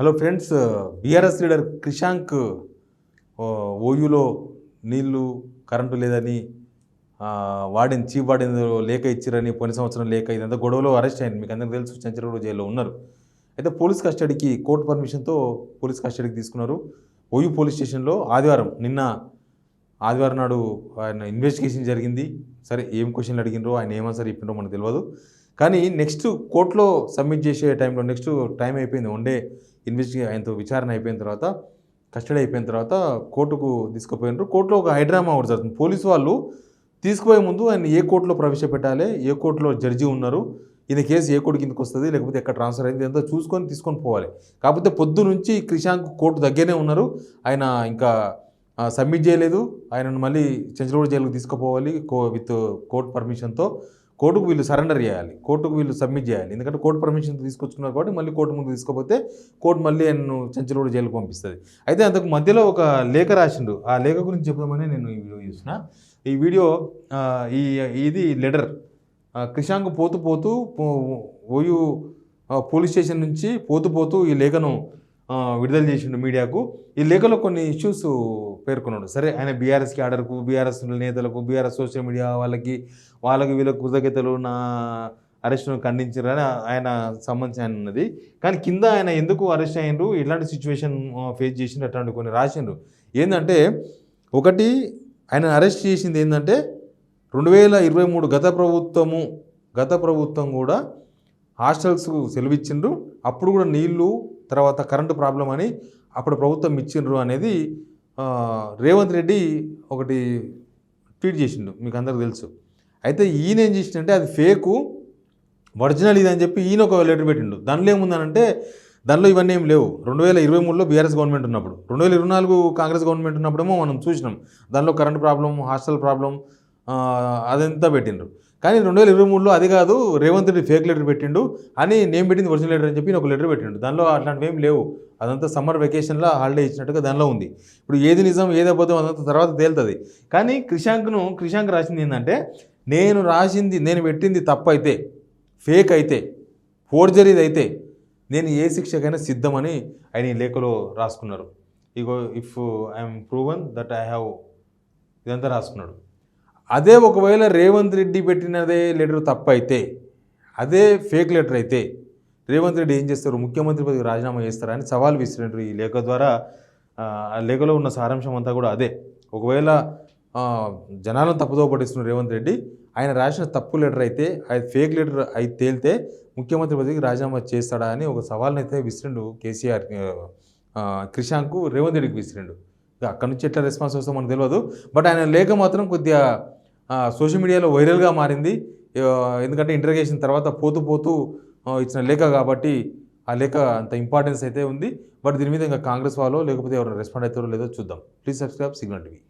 Hello friends, BRS leader Krishank ఓయూలో నీళ్లు current లేదని చీఫ్ వార్డెన్ లేఖ ఇచ్చిరని పోయిన సంవత్సరం లేఖ ఇదంతా గొడవలో అరెస్ట్ అయింది. మీకు అందరికీ తెలుసు, చంచలగూడ జైల్లో ఉన్నారు. అయితే పోలీస్ కస్టడీకి కోర్టు పర్మిషన్తో పోలీస్ కస్టడీకి తీసుకున్నారు. ఓయూ పోలీస్ స్టేషన్లో నిన్న ఆదివారం నాడు ఆయన ఇన్వెస్టిగేషన్ జరిగింది. సరే, ఏం క్వశ్చన్లు అడిగినరో, ఆయన ఏమన్సర్ చెప్పిండ్రో మనకు తెలియదు. కానీ నెక్స్ట్ కోర్టులో సబ్మిట్ చేసే టైంలో నెక్స్ట్ టైం అయిపోయింది. వన్-డే ఆయనతో విచారణ అయిపోయిన తర్వాత, కస్టడీ అయిపోయిన తర్వాత కోర్టుకు తీసుకుపోయినారు. కోర్టులో ఒక హైడ్రామా ఒకటి జరుగుతుంది. పోలీసు వాళ్ళు తీసుకుపోయే ముందు ఆయన ఏ కోర్టులో ప్రవేశపెట్టాలి, ఏ కోర్టులో జడ్జి ఉన్నారు, ఈయన కేసు ఏ కోర్టు కిందకి వస్తుంది, లేకపోతే ఎక్కడ ట్రాన్స్ఫర్ అయింది, ఇదంతా చూసుకొని తీసుకొని పోవాలి. కాకపోతే పొద్దు నుంచి క్రిషాంక్ కోర్టు దగ్గరనే ఉన్నారు. ఆయన ఇంకా సబ్మిట్ చేయలేదు. ఆయనను మళ్ళీ చంచలగూడ జైలుకు తీసుకుపోవాలి విత్ కోర్టు పర్మిషన్తో. కోర్టుకు వీళ్ళు సరెండర్ చేయాలి, కోర్టుకు వీళ్ళు సబ్మిట్ చేయాలి. ఎందుకంటే కోర్టు పర్మిషన్ తీసుకొచ్చుకున్నారు కాబట్టి మళ్ళీ కోర్టు ముందు తీసుకుపోతే కోర్టు మళ్ళీ ఆయనను చంచలగూడ జైలుకు పంపిస్తుంది. అయితే అంతకు మధ్యలో ఒక లేఖ రాసిండు. ఆ లేఖ గురించి చెప్దామని నేను ఈ వీడియో చూసిన. ఈ వీడియో ఇది లెటర్ క్రిషాంక్ పోతూ ఓయూ పోలీస్ స్టేషన్ నుంచి పోతూ ఈ లేఖను విడుదల చేసిండు మీడియాకు. ఈ లేఖలో కొన్ని ఇష్యూస్ పేర్కొన్నాడు. సరే, ఆయన బీఆర్ఎస్కి ఆర్డర్కు, బీఆర్ఎస్ నేతలకు, బీఆర్ఎస్ సోషల్ మీడియా వాళ్ళకి వీళ్ళకి కృతజ్ఞతలు, నా అరెస్ట్ను ఖండించారని ఆయన సంబంధించి ఆయన ఉన్నది. కానీ కింద ఆయన ఎందుకు అరెస్ట్ అయ్యిండ్రు, ఎలాంటి సిచ్యువేషన్ ఫేస్ చేసిండ్రు, అట్లాంటి కొన్ని రాసిండ్రు. ఏంటంటే, ఒకటి ఆయన అరెస్ట్ చేసింది ఏంటంటే 2023 గత ప్రభుత్వం కూడా హాస్టల్స్కు సెలవిచ్చిండ్రు. అప్పుడు కూడా నీళ్లు, తర్వాత కరెంటు ప్రాబ్లం అని అప్పుడు ప్రభుత్వం ఇచ్చిండ్రు అనేది రేవంత్ రెడ్డి ఒకటి ట్వీట్ చేసిండు, మీకు అందరికి తెలుసు. అయితే ఈయన ఏం చేసిండంటే అది ఫేకు, ఒరిజినల్ ఇది అని చెప్పి ఈయన ఒక లెటర్ పెట్టిండు. దానిలో ఏముందనంటే, దానిలో ఇవన్నీ ఏం లేవు. 2023లో బీఆర్ఎస్ గవర్నమెంట్ ఉన్నప్పుడు, 2024 కాంగ్రెస్ గవర్నమెంట్ ఉన్నప్పుడేమో మనం చూసినాం. దానిలో కరెంటు ప్రాబ్లం, హాస్టల్ ప్రాబ్లం అదంతా పెట్టిండ్రు. కానీ 2023లో అది కాదు, రేవంత్ రెడ్డి ఫేక్ లెటర్ పెట్టిండు అని, నేను పెట్టింది ఒరిజినల్ లెటర్ అని చెప్పి ఒక లెటర్ పెట్టిండు. దానిలో అట్లాంటివి ఏం లేవు. అదంతా సమ్మర్ వెకేషన్లో హాలిడే ఇచ్చినట్టుగా దానిలో ఉంది. ఇప్పుడు ఏది నిజం ఏది అబద్ధం అదంతా తర్వాత తేలుతుంది. కానీ క్రిషాంక్ రాసింది ఏంటంటే, నేను పెట్టింది తప్పు అయితే, ఫేక్ అయితే, ఫోర్జరీది అయితే నేను ఏ శిక్షకైనా సిద్ధమని ఆయన ఈ లేఖలో రాసుకున్నారు. ఇగో if I'm proven that I have, ఇదంతా రాసుకున్నాడు. అదే ఒకవేళ రేవంత్ రెడ్డి పెట్టినదే లెటర్ తప్పు అయితే, అదే ఫేక్ లెటర్ అయితే రేవంత్ రెడ్డి ఏం చేస్తారు, ముఖ్యమంత్రి పదవికి రాజీనామా చేస్తారా అని సవాల్ విసిరినారు ఈ లేఖ ద్వారా. ఆ లేఖలో ఉన్న సారాంశం అంతా కూడా అదే. ఒకవేళ జనాలను తప్పుదో పట్టిస్తున్న రేవంత్ రెడ్డి, ఆయన రాసిన తప్పు లెటర్ అయితే, అది ఫేక్ లెటర్ అయితే తేలితే ముఖ్యమంత్రి పదవికి రాజీనామా చేస్తాడా అని ఒక సవాల్ని అయితే విసిరిండు కేసీఆర్. క్రిషాంక్ రేవంత్ రెడ్డికి విసిరిండు. అక్కడి నుంచి ఎట్లా రెస్పాన్స్ వస్తుందో మనకు తెలియదు. బట్ ఆయన లేఖ మాత్రం కొద్దిగా సోషల్ మీడియాలో వైరల్గా మారింది. ఎందుకంటే ఇంటర్గేషన్ తర్వాత పోతూ ఇచ్చిన లేఖ కాబట్టి ఆ లేఖ అంత ఇంపార్టెన్స్ అయితే ఉంది. బట్ దీని మీద ఇంకా కాంగ్రెస్ వాళ్ళు లేకపోతే ఎవరైనా రెస్పాండ్ అవుతారో లేదో చూద్దాం. Please subscribe signal TV.